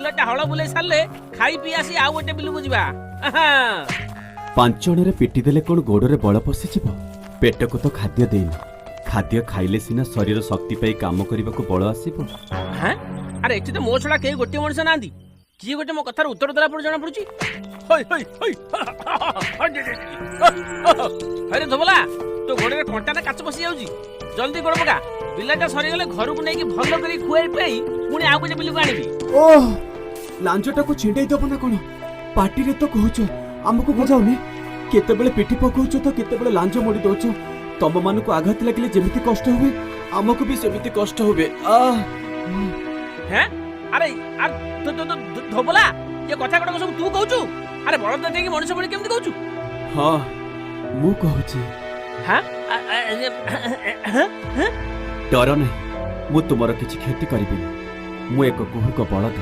ବିଲଟା ହଳ ବୁଲେଇ ସାରିଲେ ଖାଇ ପିଇ ଆସି ଆଉ ଗୋଟେ ବିଲକୁ ଯିବା। ପାଞ୍ଚଣରେ ପିଟି ଦେଲେ କଣ ଗୋଡରେ ବଳ ପଶିଯିବ? ପେଟକୁ ତ ଖାଦ୍ୟ ଦେଇନି। ଖାଦ୍ୟ ଖାଇଲେ ସିନା ଶରୀର ଶକ୍ତି ପାଇ କାମ କରିବାକୁ ବଳ ଆସିବ। ଆରେ ଏଠି ତ ମୋ ଛଡା କେହି ଗୋଟିଏ ମଣିଷ ନାହାନ୍ତି। କିଏ ଗୋଟେ ମୋ କଥାର ଉତ୍ତର ଦେଲା ପରେ ଜଣା ପଡୁଛି। ଆରେ ଧୋବଲା, ତୋ ଗୋଡରେ କଣ୍ଟା ନା କାଚ ପଶି ଯାଉଛି। ଜଲ୍ଦି ଗୋଡ ପକା। ବିଲାଟା ସରିଗଲେ ଘରକୁ ନେଇକି ଭଲ କରି ଖୁଆଇ ପିଆଇ ପୁଣି ଆଉ ଗୋଟେ ବିଲକୁ ଆଣିବି। ଓହ, ଲାଞ୍ଜଟାକୁ ଛିଣ୍ଡେଇ ଦବ ନା କଣ? ପାଟିରେ ତ କହୁଛ, ଆମକୁ ବୁଝାଉନି। କେତେବେଳେ ପିଠି ପକଉଛ ତ କେତେବେଳେ ଲାଞ୍ଜ ମୋଡି ଦଉଛ। ତମ ମାନଙ୍କୁ ଆଘାତ ଲାଗିଲେ ଯେମିତି କଷ୍ଟ ହୁଏ ଆମକୁ ବି ସେମିତି କଷ୍ଟ ହୁଏ। ଆରେ ଧୋବଲା, ଏ କଥା ଗୁଡାକ ସବୁ ତୁ କହୁଛୁ? ଆରେ ବଳଦ ଦେଇକି ମଣିଷ ଭଳି କେମିତି କହୁଛୁ? ହଁ, ମୁଁ କହୁଛି। ଡର ନାହିଁ, ମୁଁ ତୁମର କିଛି କ୍ଷତି କରିବିନି। ମୁଁ ଏକ କୁହୁକ ବଳଦ।